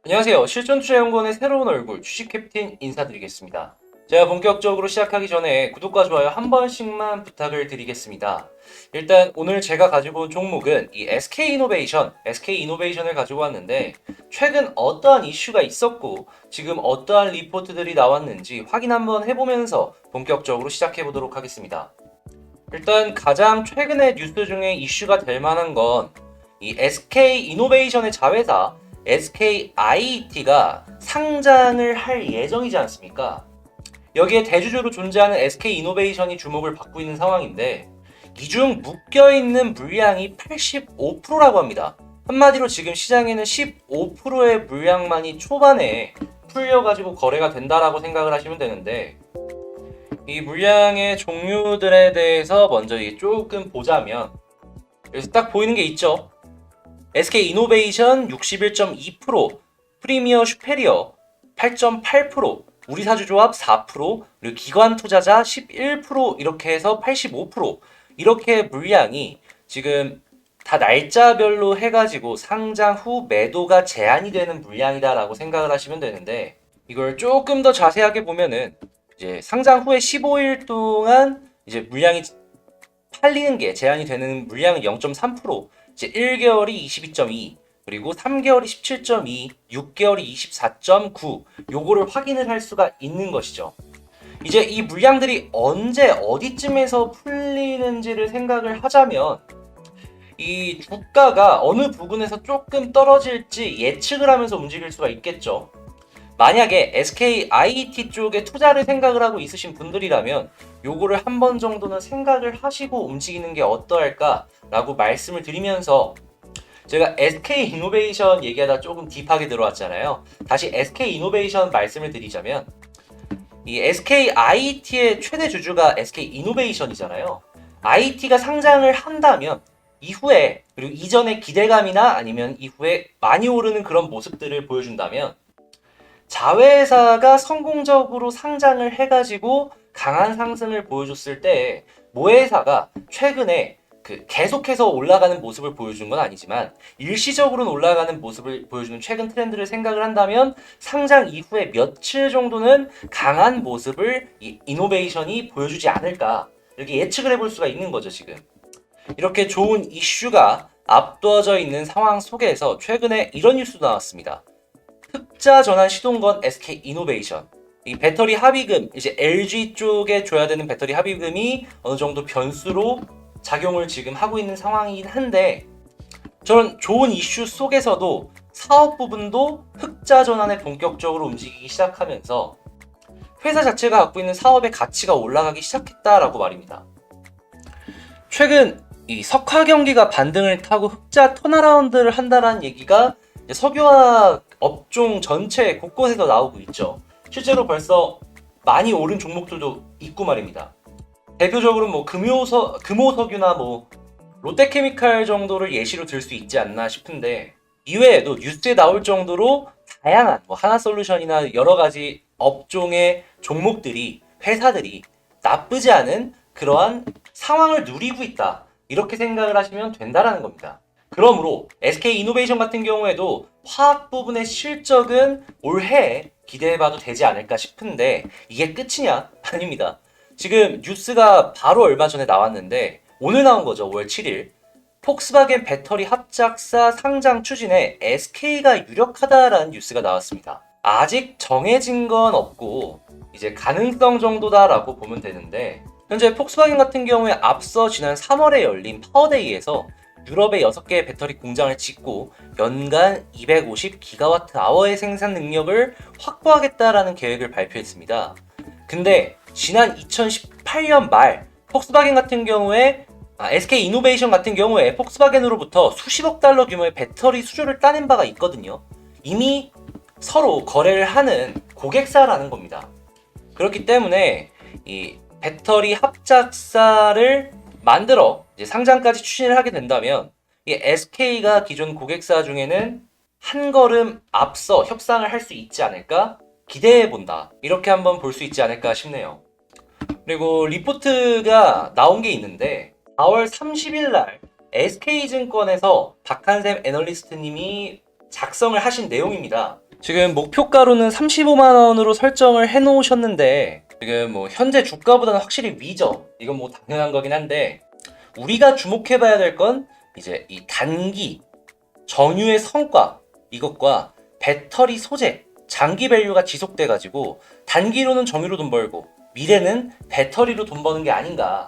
안녕하세요. 실전투자연구원의 새로운 얼굴 주식 캡틴 인사드리겠습니다. 제가 본격적으로 시작하기 전에 구독과 좋아요 한 번씩만 부탁을 드리겠습니다. 일단 오늘 제가 가지고 온 종목은 이 SK이노베이션을 가지고 왔는데 최근 어떠한 이슈가 있었고 지금 어떠한 리포트들이 나왔는지 확인 한번 해보면서 본격적으로 시작해 보도록 하겠습니다. 일단 가장 최근의 뉴스 중에 이슈가 될 만한 건 이 SK이노베이션의 자회사 SKIET가 상장을 할 예정이지 않습니까? 여기에 대주주로 존재하는 SK이노베이션이 주목을 받고 있는 상황인데 이 중 묶여있는 물량이 85%라고 합니다. 한마디로 지금 시장에는 15%의 물량만이 초반에 풀려가지고 거래가 된다라고 생각을 하시면 되는데 이 물량의 종류들에 대해서 먼저 조금 보자면 여기서 딱 보이는 게 있죠. SK이노베이션 61.2%, 프리미어 슈페리어 8.8%, 우리사주조합 4%, 그리고 기관투자자 11% 이렇게 해서 85% 이렇게 물량이 지금 다 날짜별로 해가지고 상장 후 매도가 제한이 되는 물량이다라고 생각을 하시면 되는데 이걸 조금 더 자세하게 보면은 이제 상장 후에 15일 동안 이제 물량이 팔리는 게 제한이 되는 물량은 0.3%, 이제 1개월이 22.2, 그리고 3개월이 17.2, 6개월이 24.9 요거를 확인을 할 수가 있는 것이죠. 이제 이 물량들이 언제 어디쯤에서 풀리는지를 생각을 하자면 이 주가가 어느 부분에서 조금 떨어질지 예측을 하면서 움직일 수가 있겠죠. 만약에 SKIET 쪽에 투자를 생각을 하고 있으신 분들이라면 요거를 한 번 정도는 생각을 하시고 움직이는 게 어떠할까라고 말씀을 드리면서 제가 SK이노베이션 얘기하다 조금 딥하게 들어왔잖아요. 다시 SK이노베이션 말씀을 드리자면 이 SKIET의 최대 주주가 SK이노베이션이잖아요. IT가 상장을 한다면 이후에 그리고 이전의 기대감이나 아니면 이후에 많이 오르는 그런 모습들을 보여준다면 자회사가 성공적으로 상장을 해가지고 강한 상승을 보여줬을 때 모회사가 최근에 계속해서 올라가는 모습을 보여준 건 아니지만 일시적으로는 올라가는 모습을 보여주는 최근 트렌드를 생각을 한다면 상장 이후에 며칠 정도는 강한 모습을 이 이노베이션이 보여주지 않을까 이렇게 예측을 해볼 수가 있는 거죠. 지금 이렇게 좋은 이슈가 앞두어져 있는 상황 속에서 최근에 이런 뉴스도 나왔습니다. 흑자 전환 시동건 SK이노베이션. 이 배터리 합의금, 이제 LG 쪽에 줘야 되는 배터리 합의금이 어느 정도 변수로 작용을 지금 하고 있는 상황이긴 한데 저는 좋은 이슈 속에서도 사업 부분도 흑자 전환에 본격적으로 움직이기 시작하면서 회사 자체가 갖고 있는 사업의 가치가 올라가기 시작했다라고 말입니다. 최근 이 석화 경기가 반등을 타고 흑자 턴어라운드를 한다는 얘기가 석유화학 업종 전체 곳곳에서 나오고 있죠. 실제로 벌써 많이 오른 종목들도 있고 말입니다. 대표적으로 뭐 금호석유나 뭐 롯데케미칼 정도를 예시로 들 수 있지 않나 싶은데 이외에도 뉴스에 나올 정도로 다양한 뭐 하나솔루션이나 여러 가지 업종의 종목들이 회사들이 나쁘지 않은 그러한 상황을 누리고 있다. 이렇게 생각을 하시면 된다라는 겁니다. 그러므로 SK이노베이션 같은 경우에도 화학 부분의 실적은 올해 기대해봐도 되지 않을까 싶은데 이게 끝이냐? 아닙니다. 지금 뉴스가 바로 얼마 전에 나왔는데 오늘 나온 거죠. 5월 7일. 폭스바겐 배터리 합작사 상장 추진에 SK가 유력하다라는 뉴스가 나왔습니다. 아직 정해진 건 없고 이제 가능성 정도다라고 보면 되는데 현재 폭스바겐 같은 경우에 앞서 지난 3월에 열린 파워데이에서 유럽의 6개의 배터리 공장을 짓고 연간 250GWh의 생산 능력을 확보하겠다라는 계획을 발표했습니다. 근데 지난 2018년 말 폭스바겐 같은 경우에 SK이노베이션 같은 경우에 폭스바겐으로부터 수십억 달러 규모의 배터리 수주를 따낸 바가 있거든요. 이미 서로 거래를 하는 고객사라는 겁니다. 그렇기 때문에 이 배터리 합작사를 만들어 이제 상장까지 추진을 하게 된다면 이 SK가 기존 고객사 중에는 한 걸음 앞서 협상을 할 수 있지 않을까 기대해 본다. 이렇게 한번 볼 수 있지 않을까 싶네요. 그리고 리포트가 나온 게 있는데 4월 30일 날 SK증권에서 박한샘 애널리스트님이 작성을 하신 내용입니다. 지금 목표가로는 35만 원으로 설정을 해 놓으셨는데 지금 뭐 현재 주가보다는 확실히 위죠. 이건 뭐 당연한 거긴 한데 우리가 주목해 봐야 될 건 이제 이 단기 정유의 성과 이것과 배터리 소재 장기 밸류가 지속돼 가지고 단기로는 정유로 돈 벌고 미래는 배터리로 돈 버는 게 아닌가,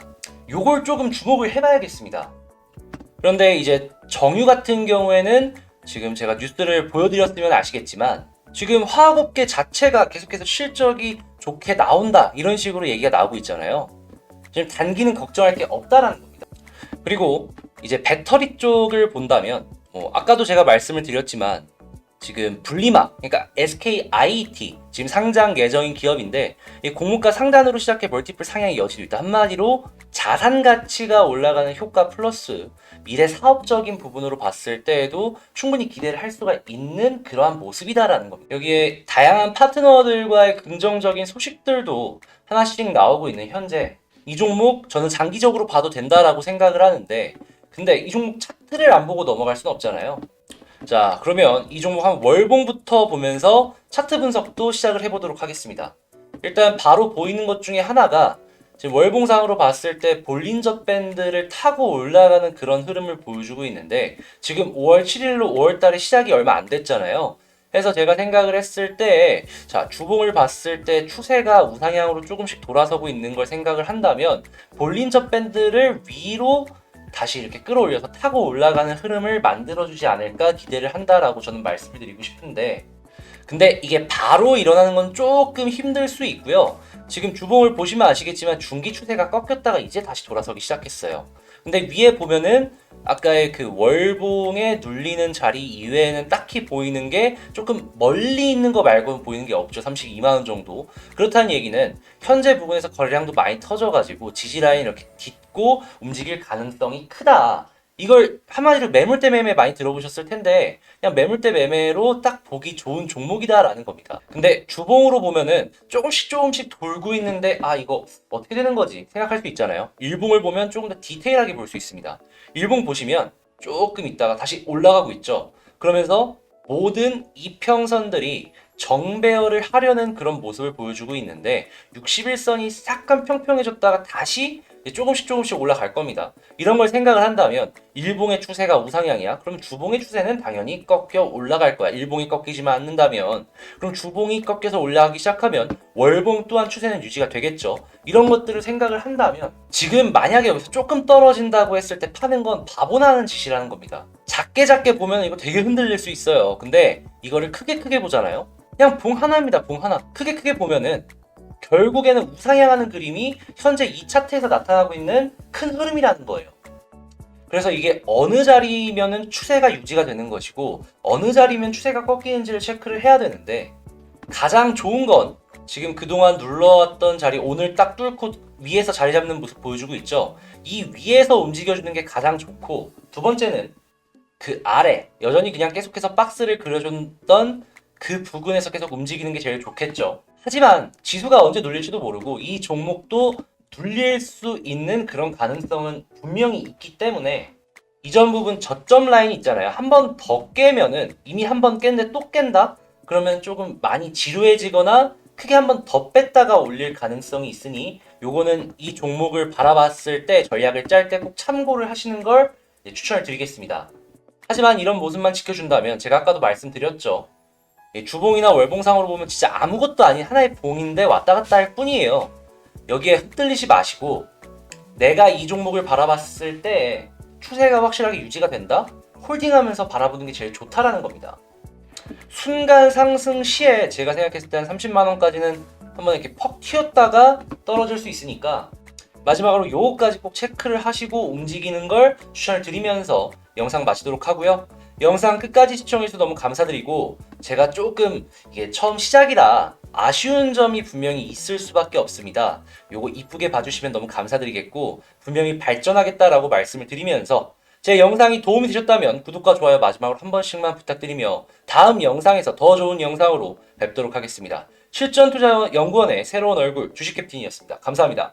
요걸 조금 주목을 해봐야겠습니다. 그런데 이제 정유 같은 경우에는 지금 제가 뉴스를 보여드렸으면 아시겠지만 지금 화학업계 자체가 계속해서 실적이 좋게 나온다 이런 식으로 얘기가 나오고 있잖아요. 지금 단기는 걱정할 게 없다라는 겁니다. 그리고 이제 배터리 쪽을 본다면 아까도 제가 말씀을 드렸지만 지금 분리막, 그러니까 SKIET 지금 상장 예정인 기업인데 이 공모가 상단으로 시작해 멀티플 상향의 여지도 있다. 한마디로 자산 가치가 올라가는 효과 플러스 미래 사업적인 부분으로 봤을 때에도 충분히 기대를 할 수가 있는 그러한 모습이다라는 겁니다. 여기에 다양한 파트너들과의 긍정적인 소식들도 하나씩 나오고 있는 현재 이 종목 저는 장기적으로 봐도 된다라고 생각을 하는데, 근데 이 종목 차트를 안 보고 넘어갈 수는 없잖아요. 자, 그러면 이 종목 한 월봉부터 보면서 차트 분석도 시작을 해보도록 하겠습니다. 일단 바로 보이는 것 중에 하나가 지금 월봉상으로 봤을 때 볼린저 밴드를 타고 올라가는 그런 흐름을 보여주고 있는데 지금 5월 7일로 5월 달에 시작이 얼마 안 됐잖아요. 그래서 제가 생각을 했을 때, 자, 주봉을 봤을 때 추세가 우상향으로 조금씩 돌아서고 있는 걸 생각을 한다면 볼린저 밴드를 위로 다시 이렇게 끌어올려서 타고 올라가는 흐름을 만들어주지 않을까 기대를 한다라고 저는 말씀을 드리고 싶은데, 근데 이게 바로 일어나는 건 조금 힘들 수 있고요. 지금 주봉을 보시면 아시겠지만 중기 추세가 꺾였다가 이제 다시 돌아서기 시작했어요. 근데 위에 보면은 아까의 그 월봉에 눌리는 자리 이외에는 딱히 보이는 게 조금 멀리 있는 거 말고는 보이는 게 없죠. 32만 원 정도. 그렇다는 얘기는 현재 부분에서 거래량도 많이 터져가지고 지지 라인 이렇게 딛고 움직일 가능성이 크다. 이걸 한마디로 매물대 매매 많이 들어보셨을 텐데 그냥 매물대 매매로 딱 보기 좋은 종목이다라는 겁니다. 근데 주봉으로 보면은 조금씩 돌고 있는데 이거 어떻게 되는 거지 생각할 수 있잖아요. 일봉을 보면 조금 더 디테일하게 볼 수 있습니다. 일봉 보시면 조금 있다가 다시 올라가고 있죠. 그러면서 모든 이평선들이 정배열을 하려는 그런 모습을 보여주고 있는데 61선이 약간 평평해졌다가 다시 조금씩 올라갈 겁니다. 이런 걸 생각을 한다면 일봉의 추세가 우상향이야? 그럼 주봉의 추세는 당연히 꺾여 올라갈 거야. 일봉이 꺾이지만 않는다면. 그럼 주봉이 꺾여서 올라가기 시작하면 월봉 또한 추세는 유지가 되겠죠. 이런 것들을 생각을 한다면 지금 만약에 여기서 조금 떨어진다고 했을 때 파는 건 바보나는 짓이라는 겁니다. 작게 보면 이거 되게 흔들릴 수 있어요. 근데 이거를 크게 보잖아요. 그냥 봉 하나입니다. 봉 하나. 크게 보면은 결국에는 우상향하는 그림이 현재 이 차트에서 나타나고 있는 큰 흐름이라는 거예요. 그래서 이게 어느 자리면은 추세가 유지가 되는 것이고 어느 자리면 추세가 꺾이는지를 체크를 해야 되는데, 가장 좋은 건 지금 그동안 눌러왔던 자리 오늘 딱 뚫고 위에서 자리 잡는 모습 보여주고 있죠. 이 위에서 움직여주는 게 가장 좋고, 두 번째는 그 아래 여전히 그냥 계속해서 박스를 그려줬던 그 부근에서 계속 움직이는 게 제일 좋겠죠. 하지만 지수가 언제 눌릴지도 모르고 이 종목도 눌릴 수 있는 그런 가능성은 분명히 있기 때문에 이전 부분 저점 라인이 있잖아요. 한 번 더 깨면은, 이미 한 번 깼는데 또 깬다? 그러면 조금 많이 지루해지거나 크게 한 번 더 뺐다가 올릴 가능성이 있으니 요거는 이 종목을 바라봤을 때 전략을 짤 때 꼭 참고를 하시는 걸 추천을 드리겠습니다. 하지만 이런 모습만 지켜준다면 제가 아까도 말씀드렸죠. 주봉이나 월봉상으로 보면 진짜 아무것도 아닌 하나의 봉인데 왔다 갔다 할 뿐이에요. 여기에 흔들리지 마시고 내가 이 종목을 바라봤을 때 추세가 확실하게 유지가 된다? 홀딩하면서 바라보는 게 제일 좋다라는 겁니다. 순간 상승 시에 제가 생각했을 때 한 30만 원까지는 한번 이렇게 퍽 튀었다가 떨어질 수 있으니까 마지막으로 요거까지 꼭 체크를 하시고 움직이는 걸 추천을 드리면서 영상 마치도록 하고요. 영상 끝까지 시청해주셔서 너무 감사드리고, 제가 조금 이게 처음 시작이라 아쉬운 점이 분명히 있을 수밖에 없습니다. 요거 이쁘게 봐주시면 너무 감사드리겠고 분명히 발전하겠다라고 말씀을 드리면서 제 영상이 도움이 되셨다면 구독과 좋아요 마지막으로 한 번씩만 부탁드리며 다음 영상에서 더 좋은 영상으로 뵙도록 하겠습니다. 실전투자연구원의 새로운 얼굴 주식캡틴이었습니다. 감사합니다.